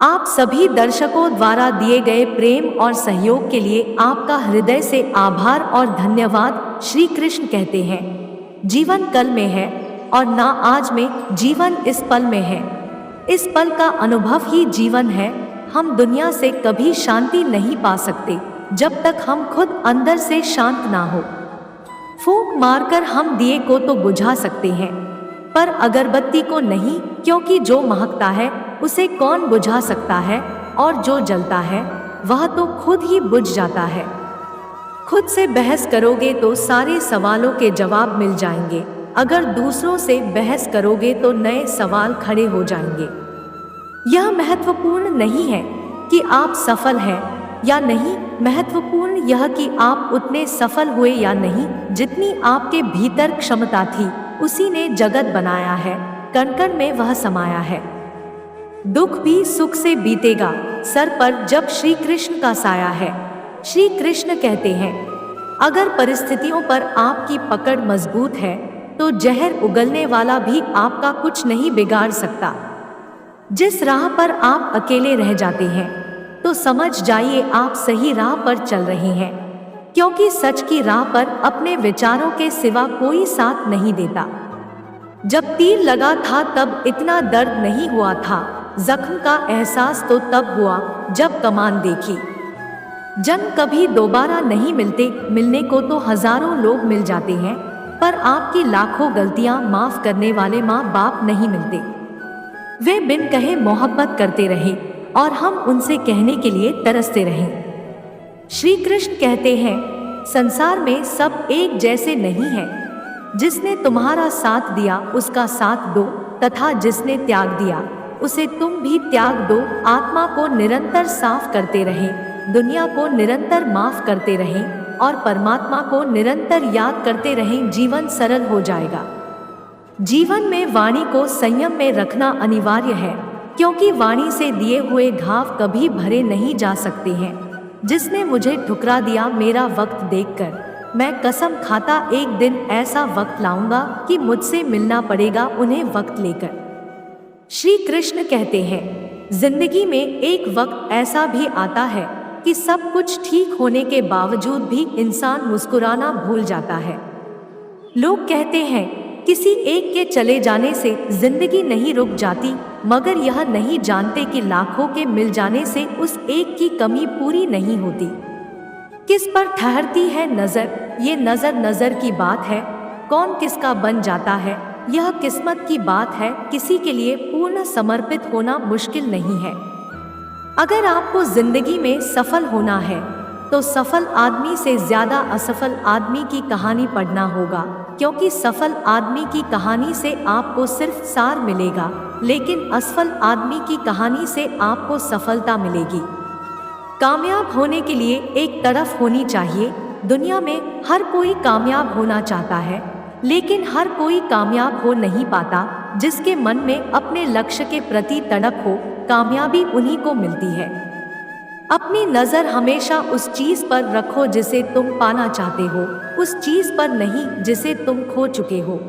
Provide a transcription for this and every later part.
आप सभी दर्शकों द्वारा दिए गए प्रेम और सहयोग के लिए आपका हृदय से आभार और धन्यवाद। श्री कृष्ण कहते हैं, जीवन कल में है और ना आज में, जीवन इस पल में है। इस पल का अनुभव ही जीवन है। हम दुनिया से कभी शांति नहीं पा सकते जब तक हम खुद अंदर से शांत ना हो। फूंक मारकर हम दिए को तो बुझा सकते हैं, पर अगरबत्ती को नहीं, क्योंकि जो महकता है उसे कौन बुझा सकता है, और जो जलता है वह तो खुद ही बुझ जाता है। खुद से बहस करोगे तो सारे सवालों के जवाब मिल जाएंगे। अगर दूसरों से बहस करोगे तो नए सवाल खड़े हो जाएंगे। यह महत्वपूर्ण नहीं है कि आप सफल हैं या नहीं, महत्वपूर्ण यह कि आप उतने सफल हुए या नहीं जितनी आपके भीतर क्षमता थी। उसी ने जगत बनाया है, कण-कण में वह समाया है। दुख भी सुख से बीतेगा, सर पर जब श्री कृष्ण का साया है। श्री कृष्ण कहते हैं, अगर परिस्थितियों पर आपकी पकड़ मजबूत है तो जहर उगलने वाला भी आपका कुछ नहीं बिगाड़ सकता। जिस राह पर आप अकेले रह जाते हैं तो समझ जाइए आप सही राह पर चल रहे हैं, क्योंकि सच की राह पर अपने विचारों के सिवा कोई साथ नहीं देता। जब तीर लगा था तब इतना दर्द नहीं हुआ था, जख्म का एहसास तो तब हुआ जब कमान देखी। जन कभी दोबारा नहीं मिलते, मिलने को तो हजारों लोग मिल जाते हैं, पर आपकी लाखों गलतियां माफ करने वाले माँ बाप नहीं मिलते। वे बिन कहे मोहब्बत करते रहे और हम उनसे कहने के लिए तरसते रहे। श्री कृष्ण कहते हैं, संसार में सब एक जैसे नहीं है। जिसने तुम्हारा साथ दिया उसका साथ दो, तथा जिसने त्याग दिया उसे तुम भी त्याग दो। आत्मा को निरंतर साफ करते रहें, दुनिया को निरंतर माफ करते रहें और परमात्मा को निरंतर याद करते रहें। जीवन सरल हो जाएगा। जीवन में वाणी को संयम में रखना अनिवार्य है, क्योंकि वाणी से दिए हुए घाव कभी भरे नहीं जा सकते हैं। जिसने मुझे ठुकरा दिया मेरा वक्त देखकर, मैं कसम खाता एक दिन ऐसा वक्त लाऊंगा कि मुझसे मिलना पड़ेगा उन्हें वक्त लेकर। श्री कृष्ण कहते हैं, जिंदगी में एक वक्त ऐसा भी आता है कि सब कुछ ठीक होने के बावजूद भी इंसान मुस्कुराना भूल जाता है। लोग कहते हैं, किसी एक के चले जाने से जिंदगी नहीं रुक जाती, मगर यह नहीं जानते कि लाखों के मिल जाने से उस एक की कमी पूरी नहीं होती। किस पर ठहरती है नजर, ये नजर नजर की बात है। कौन किसका बन जाता है यह किस्मत की बात है। किसी के लिए पूर्ण समर्पित होना मुश्किल नहीं है। अगर आपको जिंदगी में सफल होना है तो सफल आदमी से ज्यादा असफल आदमी की कहानी पढ़ना होगा, क्योंकि सफल आदमी की कहानी से आपको सिर्फ सार मिलेगा, लेकिन असफल आदमी की कहानी से आपको सफलता मिलेगी। कामयाब होने के लिए एक तरफ होनी चाहिए। दुनिया में हर कोई कामयाब होना चाहता है, लेकिन हर कोई कामयाब हो नहीं पाता। जिसके मन में अपने लक्ष्य के प्रति तड़प हो, कामयाबी उन्हीं को मिलती है। अपनी नजर हमेशा उस चीज पर रखो जिसे तुम पाना चाहते हो, उस चीज पर नहीं जिसे तुम खो चुके हो।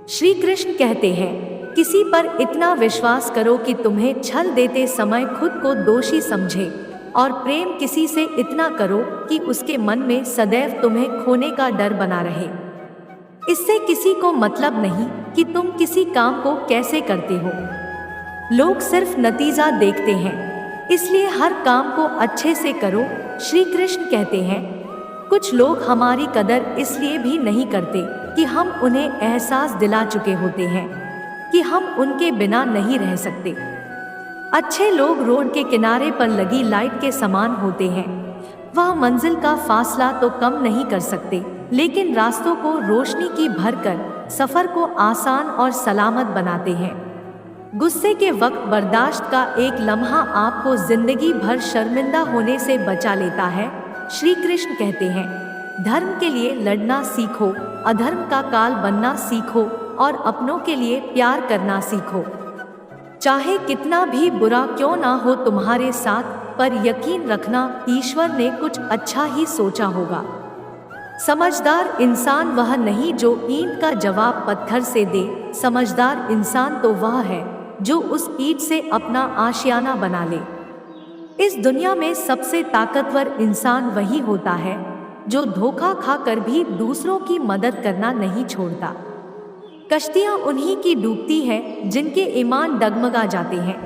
श्री कृष्ण कहते हैं, किसी पर इतना विश्वास करो कि तुम्हें छल देते समय खुद को दोषी समझे, और प्रेम किसी से इतना करो कि उसके मन में सदैव तुम्हें खोने का डर बना रहे। इससे किसी को मतलब नहीं कि तुम किसी काम को कैसे करते हो। लोग सिर्फ नतीजा देखते हैं, इसलिए हर काम को अच्छे से करो। श्री कृष्ण कहते हैं, कुछ लोग हमारी कदर इसलिए भी नहीं करते कि हम उन्हें एहसास दिला चुके होते हैं कि हम उनके बिना नहीं रह सकते। अच्छे लोग रोड के किनारे पर लगी लाइट के समान होते हैं। वह मंजिल का फासला तो कम नहीं कर सकते, लेकिन रास्तों को रोशनी की भरकर सफर को आसान और सलामत बनाते हैं। गुस्से के वक्त बर्दाश्त का एक लम्हा आपको जिंदगी भर शर्मिंदा होने से बचा लेता है। श्री कृष्ण कहते हैं, धर्म के लिए लड़ना सीखो, अधर्म का काल बनना सीखो और अपनों के लिए प्यार करना सीखो। चाहे कितना भी बुरा क्यों ना हो तुम्हारे साथ, पर यकीन रखना ईश्वर ने कुछ अच्छा ही सोचा होगा। समझदार इंसान वह नहीं जो ईंट का जवाब पत्थर से दे, समझदार इंसान तो वह है जो उस ईंट से अपना आशियाना बना ले। इस दुनिया में सबसे ताकतवर इंसान वही होता है जो धोखा खाकर भी दूसरों की मदद करना नहीं छोड़ता। कश्तियां उन्हीं की डूबती हैं जिनके ईमान डगमगा जाते हैं।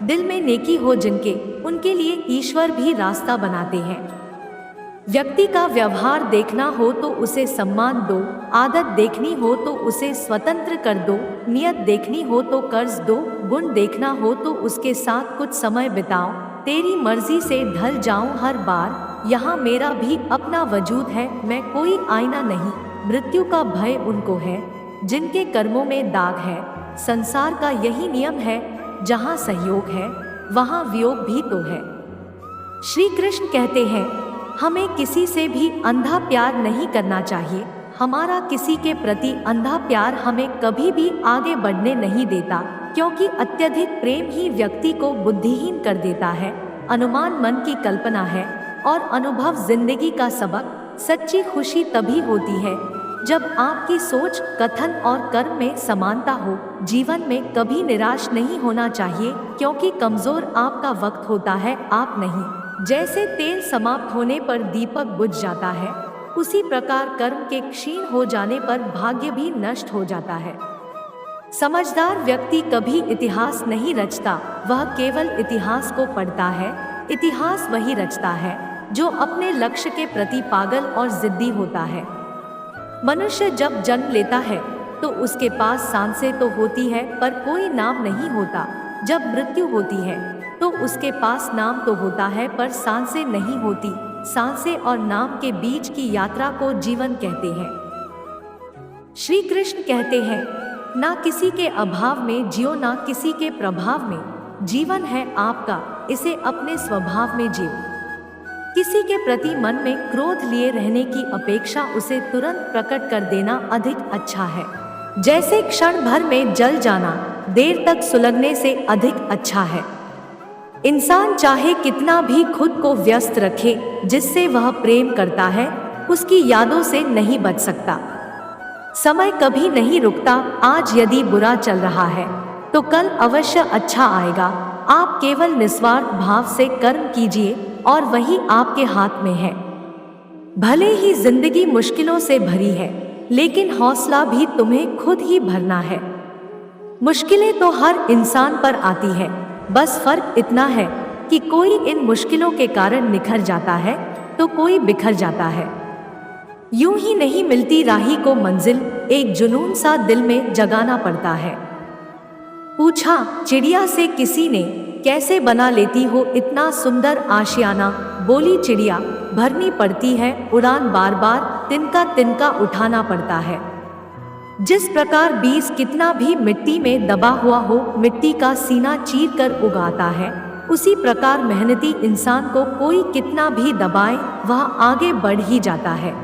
दिल में नेकी हो जिनके, उनके लिए ईश्वर भी रास्ता बनाते हैं। व्यक्ति का व्यवहार देखना हो तो उसे सम्मान दो, आदत देखनी हो तो उसे स्वतंत्र कर दो, नियत देखनी हो तो कर्ज दो, गुण देखना हो तो उसके साथ कुछ समय बिताओ। तेरी मर्जी से ढल जाऊं हर बार, यहाँ मेरा भी अपना वजूद है, मैं कोई आईना नहीं। मृत्यु का भय उनको है जिनके कर्मों में दाग है। संसार का यही नियम है, जहाँ सहयोग है वहाँ वियोग भी तो है। श्री कृष्ण कहते हैं, हमें किसी से भी अंधा प्यार नहीं करना चाहिए। हमारा किसी के प्रति अंधा प्यार हमें कभी भी आगे बढ़ने नहीं देता, क्योंकि अत्यधिक प्रेम ही व्यक्ति को बुद्धिहीन कर देता है। अनुमान मन की कल्पना है और अनुभव जिंदगी का सबक। सच्ची खुशी तभी होती है जब आपकी सोच, कथन और कर्म में समानता हो। जीवन में कभी निराश नहीं होना चाहिए, क्योंकि कमजोर आपका वक्त होता है, आप नहीं। जैसे तेल समाप्त होने पर दीपक बुझ जाता है, उसी प्रकार कर्म के क्षीण हो जाने पर भाग्य भी नष्ट हो जाता है। समझदार व्यक्ति कभी इतिहास नहीं रचता, वह केवल इतिहास को पढ़ता है। इतिहास वही रचता है जो अपने लक्ष्य के प्रति पागल और जिद्दी होता है। मनुष्य जब जन्म लेता है तो उसके पास सांसें तो होती है पर कोई नाम नहीं होता। जब मृत्यु होती है तो उसके पास नाम तो होता है पर सांसें नहीं होती। सांसें और नाम के बीच की यात्रा को जीवन कहते हैं। श्री कृष्ण कहते हैं, ना किसी के अभाव में जियो, ना किसी के प्रभाव में। जीवन है आपका, इसे अपने स्वभाव में जियो। किसी के प्रति मन में क्रोध लिए रहने की अपेक्षा उसे तुरंत प्रकट कर देना अधिक अच्छा है। जैसे क्षण भर में जल जाना देर तक सुलगने से अधिक अच्छा है। इंसान चाहे कितना भी खुद को व्यस्त रखे, जिससे वह प्रेम करता है उसकी यादों से नहीं बच सकता। समय कभी नहीं रुकता। आज यदि बुरा चल रहा है तो कल अवश्य अच्छा आएगा। आप केवल निस्वार्थ भाव से कर्म कीजिए और वही आपके हाथ में है। भले ही जिंदगी मुश्किलों से भरी है, लेकिन हौसला भी तुम्हें खुद ही भरना है। मुश्किलें तो हर इंसान पर आती है, बस फर्क इतना है कि कोई इन मुश्किलों के कारण निखर जाता है तो कोई बिखर जाता है। यूं ही नहीं मिलती राही को मंजिल, एक जुनून सा दिल में जगाना पड़ता है। पूछा चिड़िया से किसी ने, कैसे बना लेती हो इतना सुंदर आशियाना? बोली चिड़िया, भरनी पड़ती है उड़ान, बार बार तिनका तिनका उठाना पड़ता है। जिस प्रकार बीज कितना भी मिट्टी में दबा हुआ हो, मिट्टी का सीना चीर कर उगाता है, उसी प्रकार मेहनती इंसान को कोई कितना भी दबाए वह आगे बढ़ ही जाता है।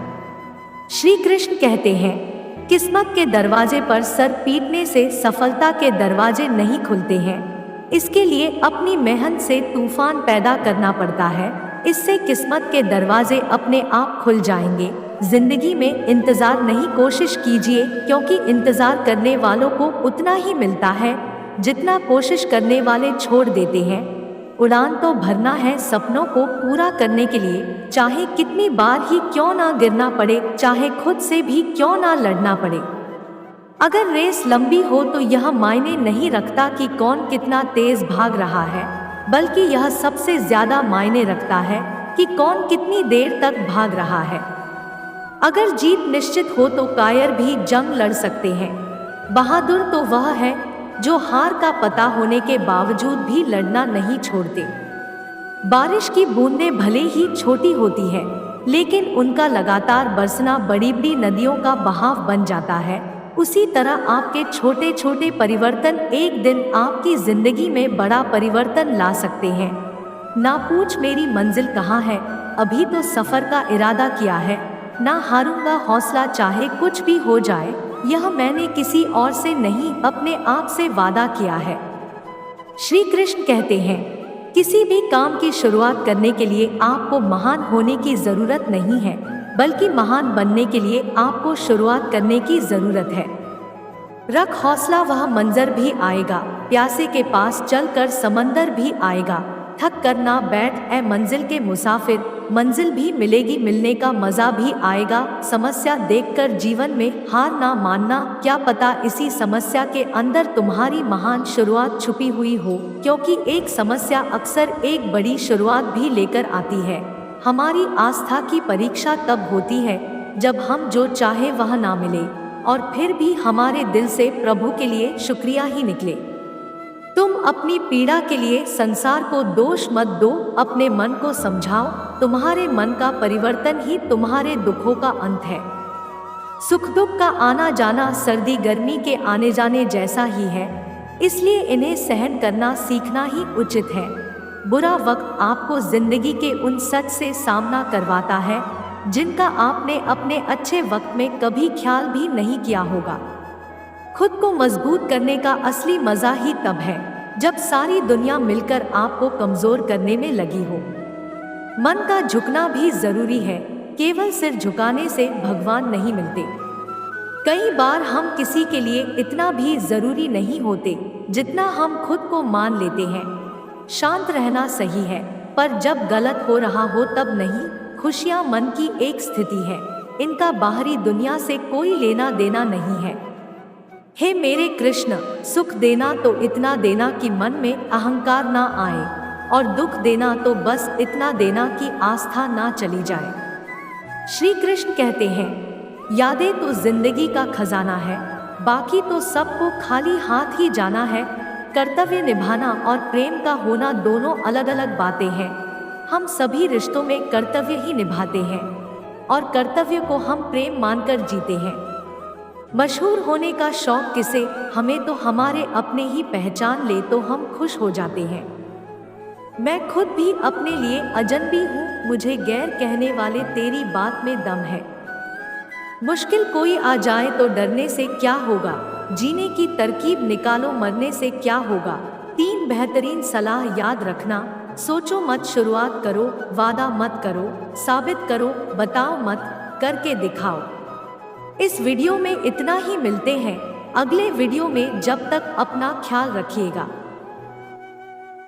श्री कृष्ण कहते हैं, किस्मत के दरवाजे पर सर पीटने से सफलता के दरवाजे नहीं खुलते हैं। इसके लिए अपनी मेहनत से तूफान पैदा करना पड़ता है, इससे किस्मत के दरवाजे अपने आप खुल जाएंगे। जिंदगी में इंतजार नहीं, कोशिश कीजिए, क्योंकि इंतजार करने वालों को उतना ही मिलता है जितना कोशिश करने वाले छोड़ देते हैं। उड़ान तो भरना है सपनों को पूरा करने के लिए, चाहे कितनी बार ही क्यों ना गिरना पड़े, चाहे खुद से भी क्यों ना लड़ना पड़े। अगर रेस लंबी हो तो यह मायने नहीं रखता कि कौन कितना तेज भाग रहा है, बल्कि यह सबसे ज्यादा मायने रखता है कि कौन कितनी देर तक भाग रहा है। अगर जीत निश्चित हो तो कायर भी जंग लड़ सकते हैं। बहादुर तो वह है जो हार का पता होने के बावजूद भी लड़ना नहीं छोड़ते। बारिश की बूंदें भले ही छोटी होती है, लेकिन उनका लगातार बरसना बड़ी बड़ी नदियों का बहाव बन जाता है। उसी तरह आपके छोटे छोटे परिवर्तन एक दिन आपकी जिंदगी में बड़ा परिवर्तन ला सकते हैं। ना पूछ मेरी मंजिल कहाँ है, अभी तो सफर का इरादा किया है। ना हारूंगा हौसला चाहे कुछ भी हो जाए, यह मैंने किसी और से नहीं अपने आप से वादा किया है। श्री कृष्ण कहते हैं, किसी भी काम की शुरुआत करने के लिए आपको महान होने की जरूरत नहीं है, बल्कि महान बनने के लिए आपको शुरुआत करने की जरूरत है। रख हौसला, वह मंजर भी आएगा। प्यासे के पास चलकर समंदर भी आएगा। थक कर ना बैठ ए मंजिल के मुसाफिर, मंजिल भी मिलेगी, मिलने का मजा भी आएगा। समस्या देखकर जीवन में हार ना मानना, क्या पता इसी समस्या के अंदर तुम्हारी महान शुरुआत छुपी हुई हो, क्योंकि एक समस्या अक्सर एक बड़ी शुरुआत भी लेकर आती है। हमारी आस्था की परीक्षा तब होती है जब हम जो चाहे वह ना मिले और फिर भी हमारे दिल से प्रभु के लिए शुक्रिया ही निकले। तुम अपनी पीड़ा के लिए संसार को दोष मत दो, अपने मन को समझाओ। तुम्हारे मन का परिवर्तन ही तुम्हारे दुखों का अंत है। सुख दुख का आना जाना सर्दी गर्मी के आने जाने जैसा ही है, इसलिए इन्हें सहन करना सीखना ही उचित है। बुरा वक्त आपको जिंदगी के उन सच से सामना करवाता है जिनका आपने अपने अच्छे वक्त में कभी ख्याल भी नहीं किया होगा। खुद को मजबूत करने का असली मजा ही तब है जब सारी दुनिया मिलकर आपको कमजोर करने में लगी हो। मन का झुकना भी जरूरी है, केवल सिर झुकाने से भगवान नहीं मिलते। कई बार हम किसी के लिए इतना भी जरूरी नहीं होते जितना हम खुद को मान लेते हैं। शांत रहना सही है, पर जब गलत हो रहा हो तब नहीं। खुशियां मन की एक स्थिति है, इनका बाहरी दुनिया से कोई लेना देना नहीं है। हे मेरे कृष्ण, सुख देना तो इतना देना कि मन में अहंकार ना आए, और दुख देना तो बस इतना देना कि आस्था ना चली जाए। श्री कृष्ण कहते हैं, यादें तो जिंदगी का खजाना है, बाकी तो सबको खाली हाथ ही जाना है। कर्तव्य निभाना और प्रेम का होना दोनों अलग अलग बातें हैं। हम सभी रिश्तों में कर्तव्य ही निभाते हैं और कर्तव्य को हम प्रेम मानकर जीते हैं। मशहूर होने का शौक किसे, हमें तो हमारे अपने ही पहचान ले तो हम खुश हो जाते हैं। मैं खुद भी अपने लिए अजनबी हूँ, मुझे गैर कहने वाले तेरी बात में दम है। मुश्किल कोई आ जाए तो डरने से क्या होगा, जीने की तरकीब निकालो, मरने से क्या होगा। 3 बेहतरीन सलाह याद रखना, सोचो मत, शुरुआत करो, वादा मत करो, साबित करो, बताओ मत, करके दिखाओ। इस वीडियो में इतना ही, मिलते हैं अगले वीडियो में। जब तक अपना ख्याल रखिएगा।